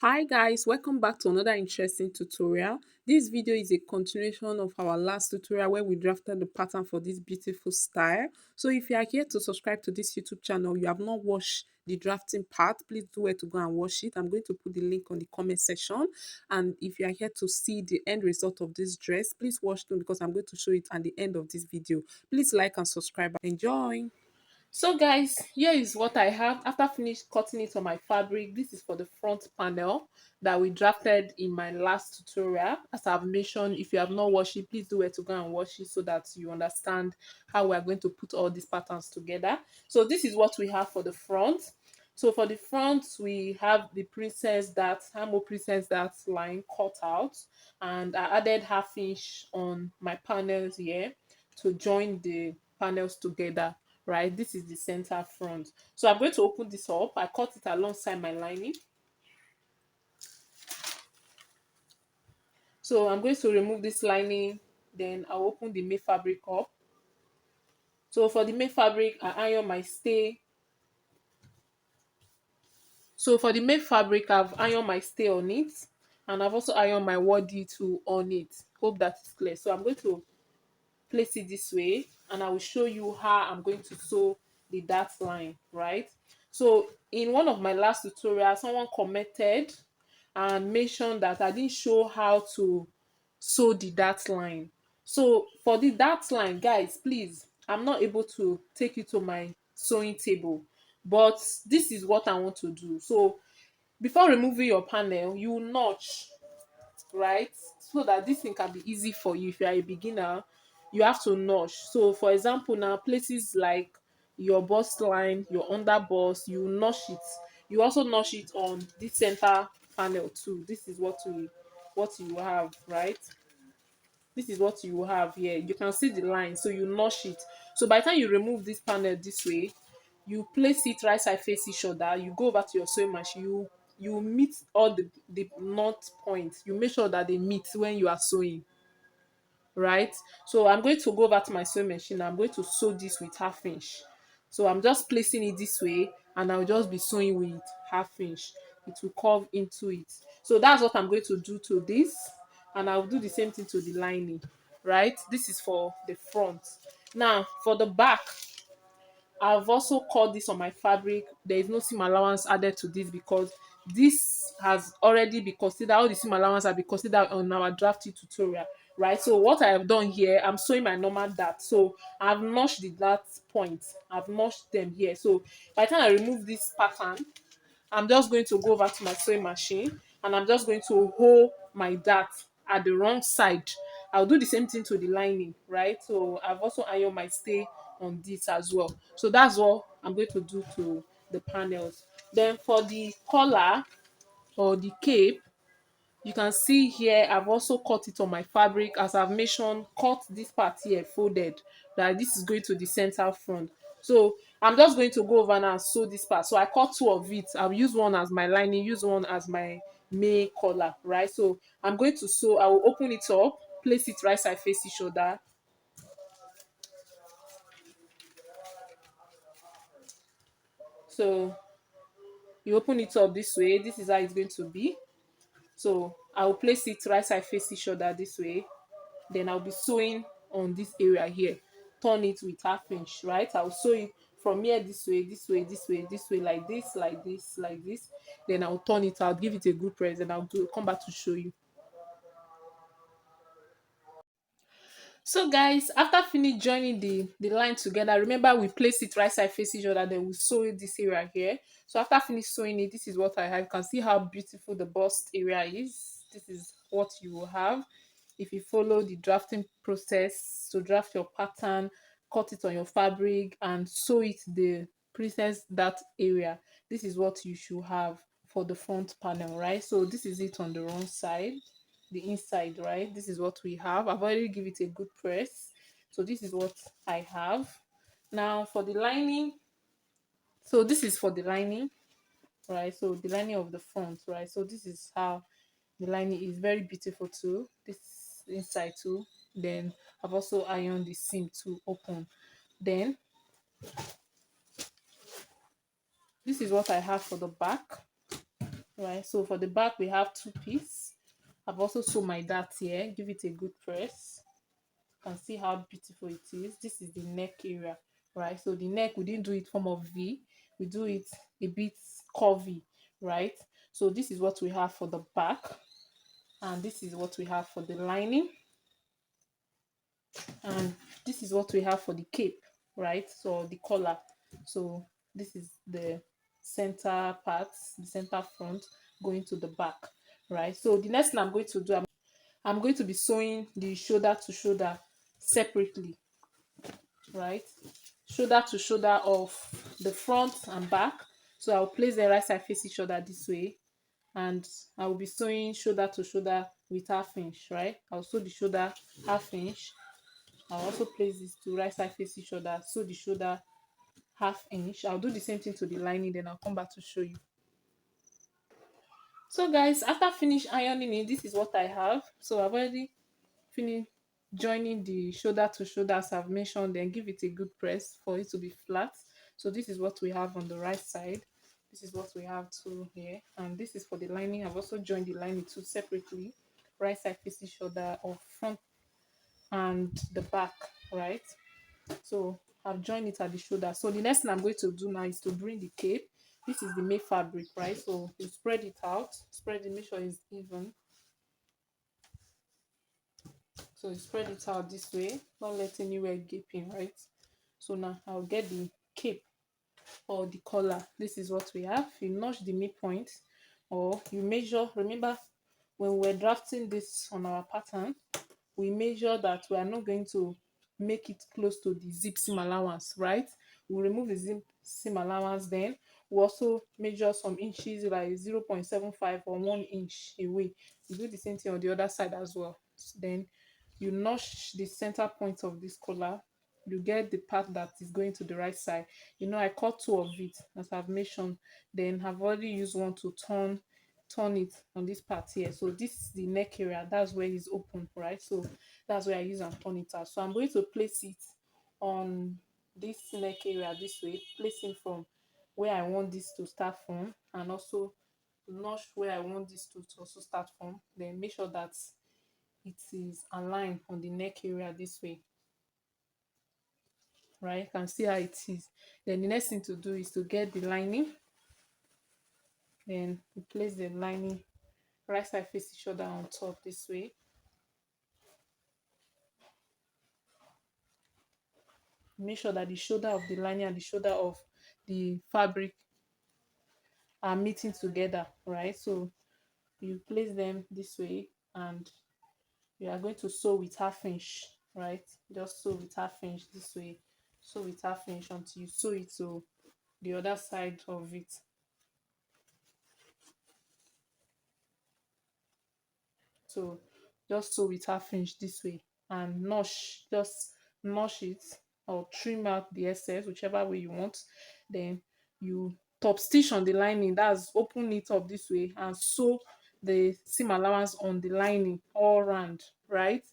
Hi guys, welcome back to another interesting tutorial. This video is a continuation of our last tutorial where we drafted the pattern for this beautiful style. So if you are here to subscribe to this YouTube channel, you have not watched the drafting part, please do where to go and watch it. I'm going to put the link on the comment section. And if you are here to see the end result of this dress, please watch them because I'm going to show it at the end of this video. Please like and subscribe. Enjoy! So guys, here is what I have after finished cutting it on my fabric. This is for the front panel that we drafted in my last tutorial. As I've mentioned, if you have not watched it, please do where to go and watch it so that you understand how we're going to put all these patterns together. So this is what we have for the front. So for the front, we have the Hamo princess that line cut out, and I added half inch on my panels here to join the panels together. Right, this is the center front. So I'm going to open this up. I cut it alongside my lining. So I'm going to remove this lining, then I'll open the main fabric up. So for the main fabric, I iron my stay. So for the main fabric, I've ironed my stay on it, and I've also ironed my waddy too on it. Hope that is clear. So I'm going to place it this way, and I will show you how I'm going to sew the dart line, right? So in one of my last tutorials, someone commented and mentioned that I didn't show how to sew the dart line. So for the dart line, guys, please, I'm not able to take you to my sewing table, but this is what I want to do. So before removing your panel, you notch, right, so that this thing can be easy for you. If you are a beginner, you have to notch. So for example, now places like your bust line, your under bust, you notch it. You also notch it on this center panel too. This is what you have, right? This is what you have here. You can see the line, so you notch it. So by the time you remove this panel this way, you place it right side face each other. You go over to your sewing machine. You meet all the knot points. You make sure that they meet when you are sewing, right? So I'm going to go over to my sewing machine. I'm going to sew this with half inch. So I'm just placing it this way, and I'll just be sewing with half inch. It will curve into it. So that's what I'm going to do to this, and I'll do the same thing to the lining, right? This is for the front. Now for the back, I've also cut this on my fabric. There is no seam allowance added to this because this has already been considered, all the seam allowance have been considered on our drafting tutorial, right? So what I have done here, I'm sewing my normal dart. So I've notched the dart points. I've notched them here. So by the time I remove this pattern, I'm just going to go over to my sewing machine, and I'm just going to hold my dart at the wrong side. I'll do the same thing to the lining, right? So I've also ironed my stay on this as well. So that's what I'm going to do to the panels. Then for the collar or the cape, you can see here I've also cut it on my fabric. As I've mentioned, cut this part here folded, that this is going to the center front. So I'm just going to go over now and sew this part. So I cut two of it. I'll use one as my lining, use one as my main collar, right? So I'm going to sew. I will open it up, place it right side face each other. So you open it up this way. This is how it's going to be. So I will place it right side face each other this way. Then I'll be sewing on this area here. Turn it with half inch, right? I'll sew it from here this way, this way, this way, this way, like this, like this, like this. Then I'll turn it, I'll give it a good press, and come back to show you. So guys, after finish joining the line together, remember we place it right side face each other, then we sew this area here. So after finish sewing it, this is what I have. You can see how beautiful the bust area is. This is what you will have if you follow the drafting process to draft your pattern, cut it on your fabric, and sew it the princess that area. This is what you should have for the front panel, right? So this is it on the wrong side, the inside, right? This is what we have. I've already give it a good press. So this is what I have. Now for the lining, so this is for the lining, right? So the lining of the front, right? So this is how the lining is. Very beautiful too. This inside too. Then I've also ironed the seam to open. Then this is what I have for the back, right? So for the back we have 2 pieces. I've also sewn my dart here. Give it a good press. You can see how beautiful it is. This is the neck area, right? So the neck, we didn't do it form of V, we do it a bit curvy, right? So this is what we have for the back, and this is what we have for the lining, and this is what we have for the cape, right? So the collar. So this is the center part, the center front going to the back, right? So the next thing I'm going to do, I'm going to be sewing the shoulder to shoulder separately, right? Shoulder to shoulder of the front and back. So I'll place the right side face each other this way, and I will be sewing shoulder to shoulder with half inch, right? I'll sew the shoulder half inch. I'll also place this to right side face each other, sew the shoulder half inch. I'll do the same thing to the lining, then I'll come back to show you. So guys, after finish ironing it, this is what I have. So I've already finished joining the shoulder to shoulder as I've mentioned, then give it a good press for it to be flat. So this is what we have on the right side. This is what we have too here, and this is for the lining. I've also joined the lining too separately, right side facing shoulder of front and the back, right? So I've joined it at the shoulder. So the next thing I'm going to do now is to bring the cape. This is the main fabric, right? So you spread it out, spread it, make sure it's even. So you spread it out this way, not let anywhere gaping, right? So now I'll get the cape or the collar. This is what we have. You notch the midpoint, or you measure. Remember, when we're drafting this on our pattern, we measure that we are not going to make it close to the zip seam allowance, right? We remove the zip seam allowance, then we also measure some inches like 0.75 or 1 inch away. You do the same thing on the other side as well. Then you notch the center point of this collar. You get the part that is going to the right side. You know, I cut 2 of it as I've mentioned. Then I've already used one to turn it on this part here. So this is the neck area, that's where it's open, right? So that's where I use and turn it out. So I'm going to place it on this neck area this way, placing from where I want this to start from, and also notch where I want this to also start from. Then make sure that it is aligned on the neck area this way, right? You can see how it is. Then the next thing to do is to get the lining. Then we place the lining right side face each other on top this way. Make sure that the shoulder of the lining and the shoulder of the fabric are meeting together, right? So you place them this way, and you are going to sew with half inch, right? Just sew with half inch this way, sew with half inch until you sew it to the other side of it. So just sew with half inch this way, and notch, just notch it or trim out the excess, whichever way you want. Then you top stitch on the lining, that's open it up this way, and sew the seam allowance on the lining all round, right?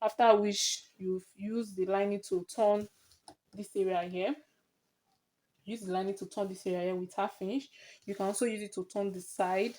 After which you've used the lining to turn this area here. Use the lining to turn this area here with half inch. You can also use it to turn the side.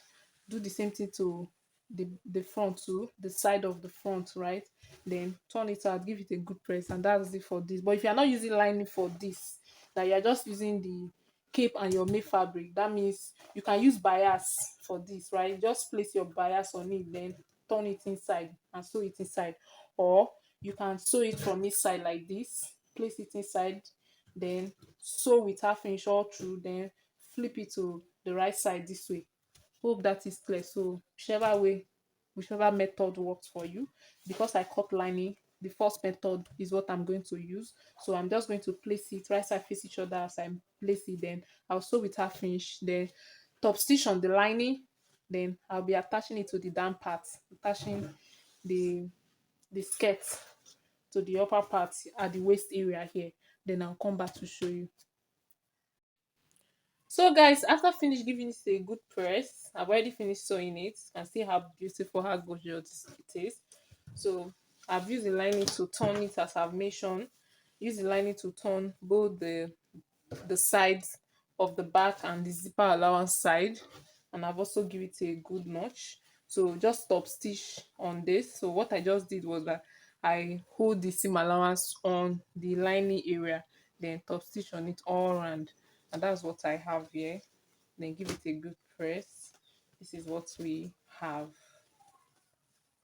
Do the same thing to the front too, the side of the front, right? Then turn it out, give it a good press, and that's it for this. But if you're not using lining for this, that you're just using the cape and your main fabric, that means you can use bias for this, right? Just place your bias on it, then turn it inside and sew it inside. Or you can sew it from inside like this, place it inside, then sew with half inch all through, then flip it to the right side this way. Hope that is clear. So whichever way, whichever method works for you. Because I cut lining, the first method is what I'm going to use. So I'm just going to place it right side face each other as I place it. Then I'll sew with half inch, then top stitch on the lining. Then I'll be attaching it to the down part, attaching the skirt to the upper part at the waist area here. Then I'll come back to show you. So guys, after finish giving it a good press, I've already finished sewing it. You can see how beautiful, how gorgeous it is. So I've used the lining to turn it as I've mentioned. Use the lining to turn both the sides of the back and the zipper allowance side. and I've also give it a good notch. So just stop stitch on this. So what I just did was that I hold the seam allowance on the lining area, then top stitch on it all around, and that's what I have here. Then give it a good press. This is what we have.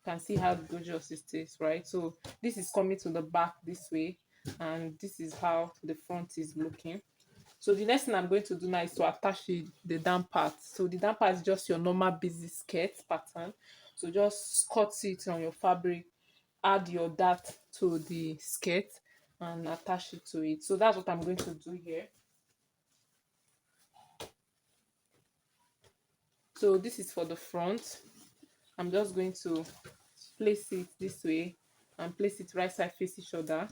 Can see how gorgeous it is, right? So this is coming to the back this way, and this is how the front is looking. So the next thing I'm going to do now is to attach the down part. So the down part is just your normal busy skirt pattern. So just cut it on your fabric, add your dart to the skirt, and attach it to it. So that's what I'm going to do here. So this is for the front. I'm just going to place it this way and place it right side face each other,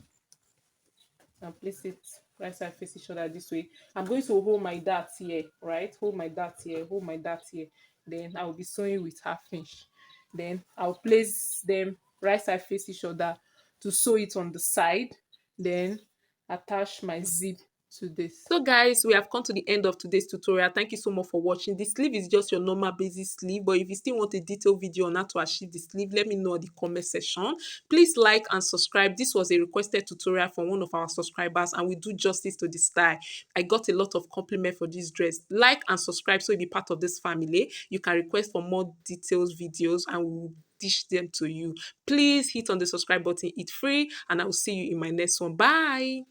and place it right side face each other this way. I'm going to hold my dart here, right? Hold my dart here, hold my dart here. Then I'll be sewing with half inch. Then I'll place them right side face each other to sew it on the side. Then attach my zip to this. So guys, we have come to the end of today's tutorial. Thank you so much for watching. The sleeve is just your normal basic sleeve, but if you still want a detailed video on how to achieve the sleeve, let me know in the comment section. Please like and subscribe. This was a requested tutorial from one of our subscribers, and we do justice to the style. I got a lot of compliment for this dress. Like and subscribe so you'll be part of this family. You can request for more details videos, and we will dish them to you. Please hit on the subscribe button. It's free, and I will see you in my next one. Bye.